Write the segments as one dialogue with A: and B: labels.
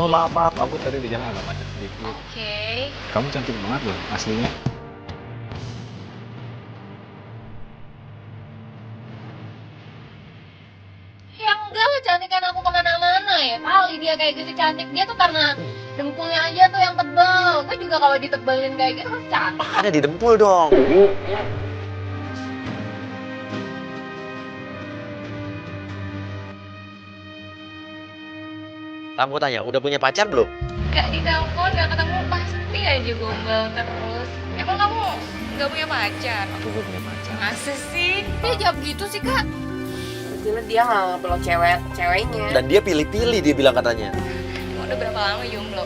A: Oh maaf, aku tadi di jalan agak macet sedikit.
B: Oke.
A: Kamu cantik banget loh aslinya.
B: Ya enggak lah, cantikan aku kemana-mana ya. Kali dia kayak gitu cantik. Dia tuh karena dengkulnya aja tuh yang tebel. Gue juga kalau ditebelin kayak gitu kan cantik.
C: Ada di dempul dong. Kamu tanya, udah punya pacar belum?
B: Gak ditelepon, gak ketemu, pasti aja gombal terus. Emang kamu gak punya pacar?
A: Aku belum punya pacar.
B: Masa sih? Dia jawab gitu sih, Kak.
D: Gila, dia nggak ngebelok ceweknya.
C: Dan dia pilih-pilih dia bilang katanya.
B: Emang udah berapa lama jomblo?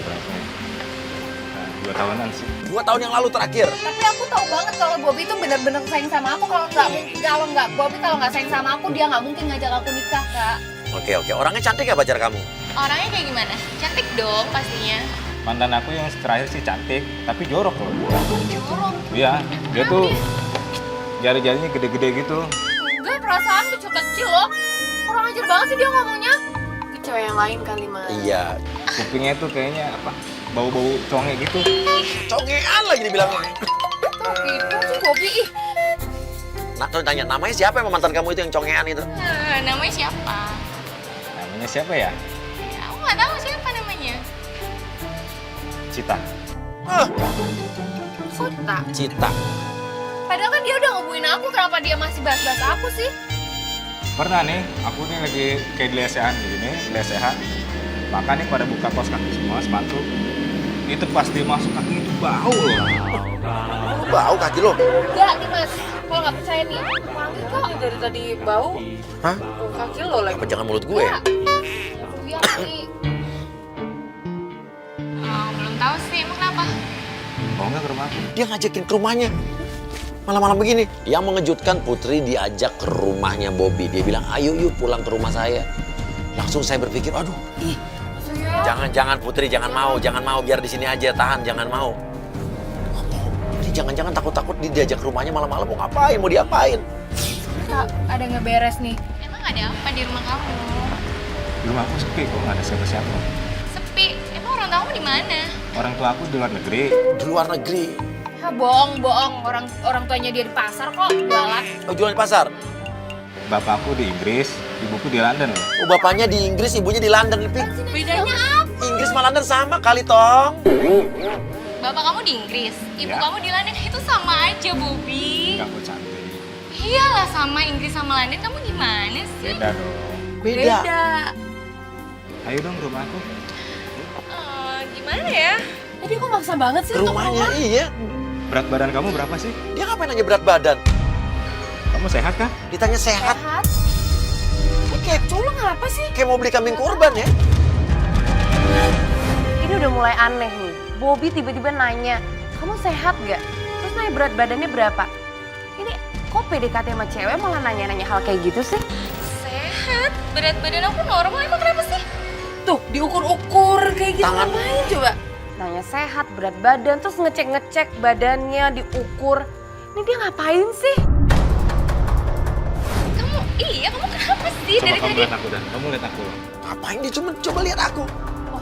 A: Berapa ya? 2 tahunan sih.
C: 2 tahun yang lalu terakhir.
B: Tapi aku tahu banget kalau Bobby itu benar-benar sayang sama aku. Bobby kalau nggak sayang sama aku, dia nggak mungkin ngajak aku nikah, Kak.
C: Oke. Orangnya cantik ya pacar kamu?
B: Orangnya kayak gimana? Cantik dong pastinya.
A: Mantan aku yang terakhir sih cantik, tapi jorok loh.
B: Jorok.
A: Iya, dia tuh jari-jarinya gede-gede gitu.
B: Enggak, perasaan kecil-kecil loh. Kurang ajar banget sih dia ngomongnya.
D: Ke cewek yang lain kali, Mas.
C: Iya.
A: Kupingnya tuh kayaknya apa? Bau-bau conge gitu.
C: Congean lagi dibilangnya.
B: Tuh gitu sih Bobby. Ih.
C: Nah, tuh tanya, namanya siapa emang mantan kamu itu yang congean itu?
B: Namanya siapa?
A: Namanya siapa ya?
B: Ya, aku nggak tahu siapa namanya.
A: Cita.
B: Sota.
C: Cita.
B: Padahal kan dia udah ngebuin aku, kenapa dia masih bahas-bahas aku sih?
A: Pernah nih, aku nih lagi kayak di lesehan gini, lesehan. Maka nih pada buka kaos kaki semua, sepatu. Itu pas dia masuk kaki itu bau loh.
C: Lu bau kaki lo?
B: Enggak nih Mas, kalau nggak percaya nih, wangi kok.
D: Ini dari tadi bau.
C: Hah?
D: Bau kaki lo lagi.
C: Apa jangan mulut gue ya?
B: Iya nih. Belum tahu sih, emang kenapa?
A: Mau nggak ke rumah aku?
C: Dia ngajakin ke rumahnya. Malam-malam begini. Yang mengejutkan Putri diajak ke rumahnya Bobby. Dia bilang, ayo yuk pulang ke rumah saya. Langsung saya berpikir, aduh, jangan Putri, jangan mau, biar di sini aja, tahan, jangan mau. Ini jangan-jangan takut-takut diajak ke rumahnya malam-malam mau ngapain, mau diapain?
B: Kak, ada nggak beres nih? Emang ada apa di rumah kamu?
A: Di rumah aku sepi kok, nggak ada siapa-siapa.
B: Sepi. Emang orang tamu di mana?
A: Orang tua aku di luar negeri.
C: Di luar negeri.
B: Ha, bohong. Orang tuanya dia di pasar kok, jualan.
C: Oh, jualan di pasar?
A: Bapakku di Inggris, ibuku di London loh.
C: Oh, bapaknya di Inggris, ibunya di London.
B: Bedanya apa?
C: Inggris sama London sama kali, Tong.
B: Bapak kamu di Inggris, ibu
A: Ya.
B: kamu di London, itu sama aja, Bobby.
A: Nggak mau cantik.
B: Iyalah, sama Inggris sama London, kamu gimana sih?
A: Beda dong.
C: Beda.
A: Ayo dong ke rumah aku.
B: Gimana ya?
D: Tadi kok maksa banget sih
C: Ke
D: untuk
C: rumahnya,
D: rumah?
C: iya.
A: Berat badan kamu berapa sih?
C: Dia ngapain nanya berat badan?
A: Kamu sehat kah?
C: Ditanya sehat,
B: Sehat?
D: Kayak culung apa sih?
C: kayak mau beli kambing kurban ya.
D: Ini udah mulai aneh nih. Bobby tiba-tiba nanya, kamu sehat gak? Terus nanya berat badannya berapa? Ini kok PDKT sama cewek malah nanya-nanya hal kayak gitu sih?
B: Sehat? Berat badan aku normal, emang kenapa sih?
D: Tuh, diukur-ukur kayak gitu
C: Tangan.
D: ngapain coba? Nanya sehat, berat badan, terus ngecek-ngecek badannya, diukur. Ini dia ngapain sih?
B: Kamu kenapa sih?
A: Coba
B: Dari
A: kamu
B: tadi
A: lihat aku dan kamu lihat aku.
C: Ngapain dia coba lihat aku.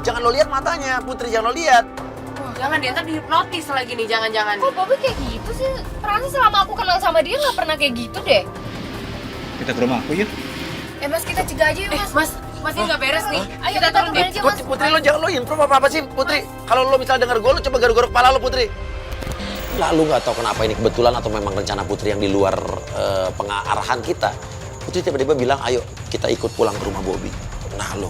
C: Jangan lo lihat matanya, Putri, jangan lo lihat.
D: Jangan dia ntar dihipnotis lagi nih, jangan-jangan.
B: kok Bobby kayak gitu sih? Perasaan selama aku kenal sama dia nggak pernah kayak gitu deh.
A: Kita ke rumah aku yuk.
B: Mas, kita cegah aja yuk, Mas.
D: Mas ini nggak beres nih.
B: Ayo
D: kita turun
B: turun
D: deh.
B: aja, Mas.
C: Putri lo jangan lo improve apa sih, Putri. Kalau lo misalnya denger gue, lo coba garuk-garuk kepala lo, Putri. Lalu nggak tahu kenapa ini kebetulan atau memang rencana Putri yang di luar pengarahan kita. Putri tiba-tiba bilang, ayo kita ikut pulang ke rumah Bobby. Nah lo,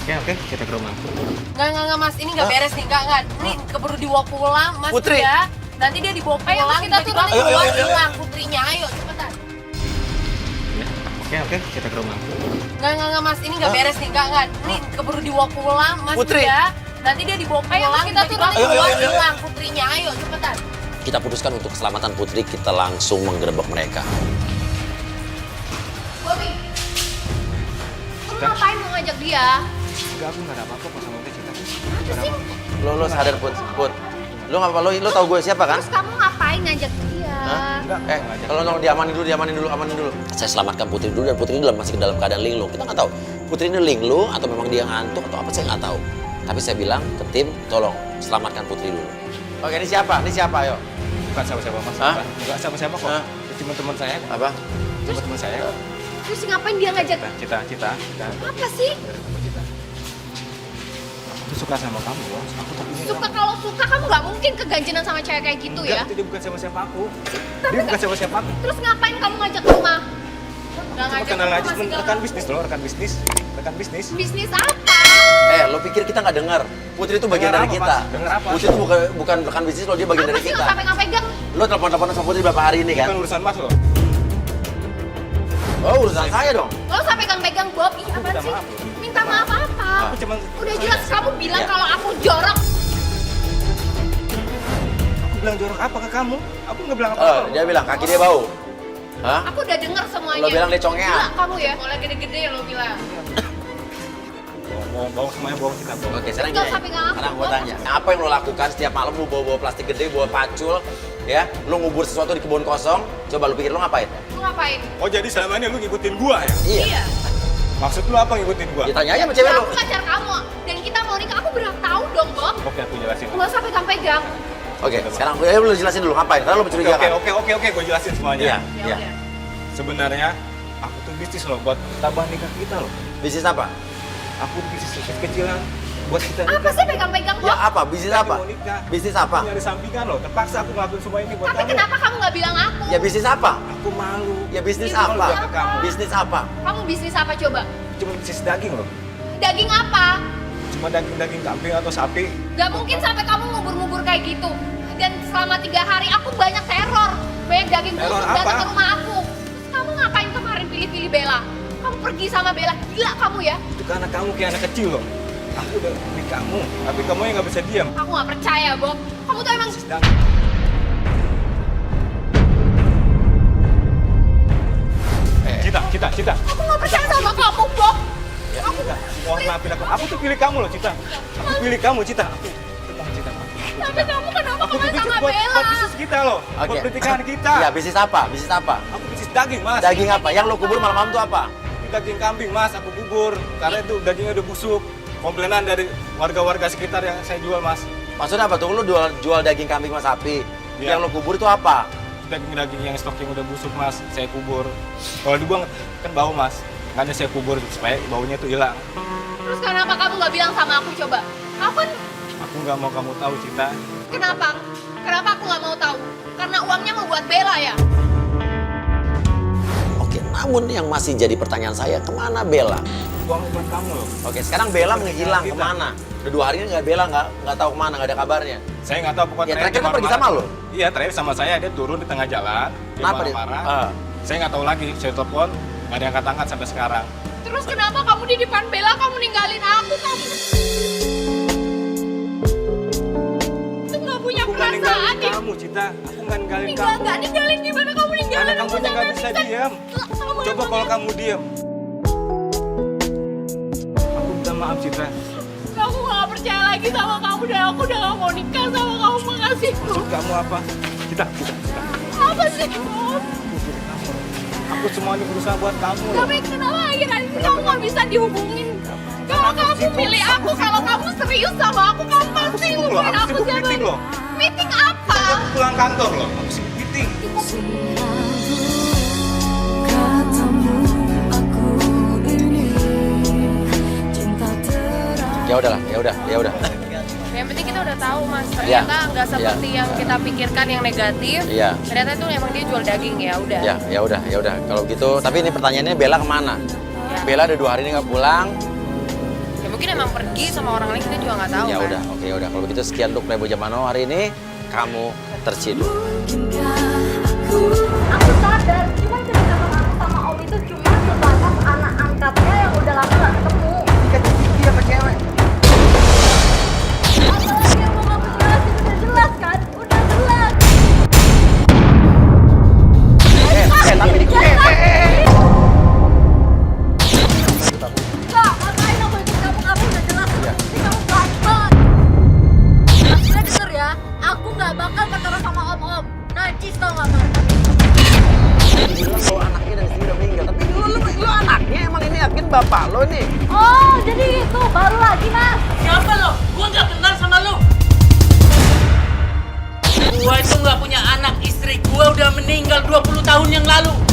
A: Ya. Oke, kita ke rumah aku.
D: Nggak, Mas. Ini nggak beres nih, nggak. Ini keburu dibawa pulang, Mas.
C: Putri.
D: Ya. Nanti dia dibawa pulang,
B: Ayo, Mas, kita
D: tiba-tiba
B: turun.
C: Ayo.
D: hilang putrinya. Ayo, cepetan.
A: Ya. Oke, kita ke rumah aku.
D: Nggak, Mas. Ini nggak beres nih, nggak. Ini keburu dibawa pulang, Mas.
C: Putri.
D: Ya. Nanti dia dibawa pulang,
B: Ayo, Mas, kita
D: tiba-tiba
B: turun.
C: Ayo.
D: hilang putrinya. Ayo, cepetan.
C: kita putuskan untuk keselamatan Putri, kita langsung menggerebek mereka.
B: Bobby, kamu ngapain mau ngajak dia?
A: Enggak, aku nggak ada apa-apa kok sama dia cinta.
C: Lo sadar, Put. Lo nggak apa-apa, lo tahu gue siapa kan?
B: Terus kamu ngapain ngajak dia?
C: Kalau diamanin dulu. Saya selamatkan Putri dulu dan Putri masih dalam keadaan linglung. Kita nggak tahu Putri ini link lu atau memang dia ngantuk atau apa saya nggak tahu. Tapi saya bilang ke tim, tolong selamatkan Putri dulu. Oke, ini siapa? Ini siapa, ayo?
A: Bukan siapa-siapa mas.
C: Hah?
A: Bukan siapa-siapa kok.
C: Hah?
A: Cuma teman saya.
C: Apa?
A: Cuma teman saya.
B: Terus ngapain dia ngajak?
A: Cita.
B: Apa sih?
A: Aku suka sama kamu, Bos. Aku tapi
B: Suka kalau suka kamu nggak mungkin keganjenan sama cewek kayak gitu ya.
A: Dia bukan siapa-siapa aku.
B: Tapi
A: Dia bukan siapa-siapa aku.
B: Terus ngapain kamu ngajak ke rumah? Nggak
A: Cuma
B: ngajak
A: kenal
B: ke
A: aja,
B: rumah segala.
A: rekan bisnis loh, rekan bisnis.
B: Bisnis apa?
C: Lo pikir kita nggak dengar? Putri itu bagian
A: Dengar
C: dari
A: apa,
C: kita.
A: Mas? Dengar apa?
C: Putri itu bukan rekan bisnis lo, dia bagian
B: Apa
C: dari
B: sih
C: kita.
B: nggak sampai nggak pegang?
C: Lo telepon-teleponan sama Putri berapa hari ini kan?
A: Bukan urusan mas loh.
C: Oh, urusan saya dong.
B: Lo sampai pegang Bob, ih apa
A: minta
B: sih?
A: maaf loh.
B: Minta maaf apa?
A: Aku cuma
B: Udah jelas kamu bilang
C: Ya.
B: kalau aku jorok.
A: aku bilang jorok apa ke kamu? Aku nggak bilang
C: Oh,
A: apa-apa.
C: dia bilang kaki dia bau. Hah?
B: Aku udah denger semuanya.
C: Lo bilang dia congean.
B: Gila kamu ya. Mulai gede-gede lo bilang.
A: Bawa semuanya bawa kita bawa.
C: Oke, sekarang
B: Nggak
C: gini.
B: sampai nggak
C: Sekarang gue
B: aku.
C: tanya, apa yang lo lakukan setiap malam lo bawa plastik gede, bawa pacul, ya? Lo ngubur sesuatu di kebun kosong, coba lo pikir lo ngapain?
B: Lu ngapain?
A: Oh jadi selama ini lu ngikutin gua ya?
C: Iya.
A: Maksud lu apa ngikutin gua?
C: Ditanya aja sama cewek
B: Ya,
C: lo.
B: aku pacar kamu. Dan kita mau nikah, aku berhak tahu dong, Bob.
A: Oke aku jelasin.
B: Nggak usah pegang-pegang.
C: Oke, sekarang lo jelasin dulu ngapain? Karena lo mencurigakan.
A: Oke, gua jelasin semuanya.
C: Iya,
B: Ya
C: iya.
B: udah.
A: Sebenarnya aku tuh bisnis loh buat tambah nikah kita loh.
C: Bisnis apa?
A: Aku bisnis kecilan buat kita
B: Apa
A: nikah.
B: sih pegang-pegang,
C: Ya
B: Bob?
C: apa? Bisnis
A: Kita
C: apa?
A: mau nikah.
C: Bisnis apa?
A: Nyari sampingan loh. Terpaksa aku ngelakuin semua ini buat
B: Tapi
A: kamu.
B: kenapa kamu nggak bilang aku?
C: Ya bisnis apa?
A: Aku malu.
C: Ya bisnis
B: Ini
C: apa?
A: juga ke kamu.
C: Bisnis apa?
B: Kamu bisnis apa coba?
A: Cuma bisnis daging loh.
B: Daging apa?
A: Cuma daging kambing atau sapi.
B: Gak mungkin sampai kamu ngubur-ngubur kayak gitu. Dan selama 3 hari aku banyak teror. Banyak daging
A: Teror
B: busuk datang
A: apa?
B: ke rumah aku. Terus kamu ngapain kemarin pilih-pilih Bella? Kamu pergi sama Bella. Gila kamu ya.
A: Itu karena kamu kayak anak kecil loh. Aku udah pilih kamu, tapi kamu yang nggak bisa diam.
B: Aku gak percaya, Bob. Kamu tuh emang...
A: Bisnis daging. Cita.
B: Aku gak percaya sama kamu, Bob.
A: Ya, Cita. Mohon maafin aku. Aku tuh pilih kamu loh, Cita. Aku pilih kamu, Cita. Aku tenang, Cita.
B: Tapi kamu kenapa
A: Aku
B: kemarin
A: tuh
B: sama
A: buat
B: Bella?
A: bisnis kita loh. Buat pernikahan kita.
C: Ya bisnis apa? Bisnis apa?
A: Aku bisnis daging, Mas.
C: Daging apa? Yang lo kubur malam-malam tuh apa?
A: Daging kambing, Mas. Aku bubur. Karena itu dagingnya udah busuk. Komplainan dari warga-warga sekitar yang saya jual, Mas.
C: Maksudnya apa tuh? Lo jual daging kambing sama sapi.
A: Iya.
C: Yang lo kubur itu apa?
A: Daging-daging yang stok yang udah busuk, Mas. Saya kubur. Kalau dibuang kan bau, Mas. Makanya saya kubur supaya baunya itu hilang.
B: Terus kenapa kamu gak bilang sama aku coba? Kapan?
A: Aku nggak mau kamu tahu, Cita.
B: Kenapa? Kenapa aku gak mau tahu? Karena uangnya mau buat Bella ya?
C: Oke, namun yang masih jadi pertanyaan saya, kemana Bella?
A: Uang buat kamu loh.
C: Oke, sekarang Bella menghilang
A: Kita.
C: kemana? Udah 2 hari ini nggak Bella nggak tahu kemana, nggak ada kabarnya.
A: Saya nggak tahu pokoknya.
C: Ya, terakhir kan pergi sama lo?
A: Iya, terakhir sama saya. Dia turun di tengah jalan. Dia
C: Kenapa dia?
A: marah-marah. Saya nggak tahu lagi. Saya telepon, nggak ada yang angkat-angkat sampai sekarang.
B: Terus kenapa kamu di depan Bella kamu ninggalin aku? Kamu tuh gak punya
A: Aku nggak
B: perasaan
A: ninggalin
B: ya?
A: kamu, Cita. Aku nggak ninggalin kamu.
B: Nggak ninggalin gimana kamu ninggalin
A: Karena
B: aku
A: kamunya nggak
B: sampai
A: bisa
B: pingsan?
A: diam.
B: Sama
A: Coba
B: aku.
A: kalau kamu diam. Aku minta maaf, Cita.
B: Aku gak percaya lagi sama kamu dan aku udah gak mau nikah sama kamu. Makasih,
A: Maksud
B: Bob.
A: kamu apa? Cita.
B: Apa sih, Bob?
A: Aku semua ini berusaha buat kamu loh.
B: Tapi kenapa akhir-akhir ini kamu gak bisa dihubungin? Kalau kamu pilih aku, kalau kamu serius sama aku, kamu pasti
A: sibuk loh,
B: hubungin
A: aku
B: aku
A: sibuk
B: siapa?
A: meeting loh.
B: Meeting apa?
A: Aku pulang kantor loh. Aku sibuk meeting.
C: Ya udah.
D: Yang penting kita udah tahu mas,
C: Iya.
D: ternyata nggak seperti yang kita pikirkan yang negatif.
C: Iya.
D: Ternyata itu emang dia jual daging ya udah.
C: Ya udah. Kalau gitu, tapi ini pertanyaannya Bella kemana?
D: Ya.
C: Bella udah 2 hari ini nggak pulang.
D: Ya mungkin emang pergi sama orang lain kita juga nggak tahu
C: Ya
D: kan.
C: udah, oke ya udah. Kalau gitu sekian untuk Playboy Jamano hari ini. Kamu terciduk.
E: Aku sadar, cuman kedekatan aku sama Om itu cuma sebatas anak angkatnya yang udah lama gak ketemu.
C: Iya sama cewek.
E: Apalagi yang mau kamu jelasin udah jelas kan? Udah jelas.
C: Tapi di
E: Enggak, ngapain aku ikut kamu udah jelas. Ini kamu baik banget. Udah denger ya, aku gak bakal pacaran sama Om-Om. Najis tau gak, Mar?
F: bapak lo nih.
E: Oh, jadi itu baru lagi, Mas.
G: Siapa lo? Gua nggak kenal sama lo. Gua itu nggak punya anak, istri gua udah meninggal 20 tahun yang lalu.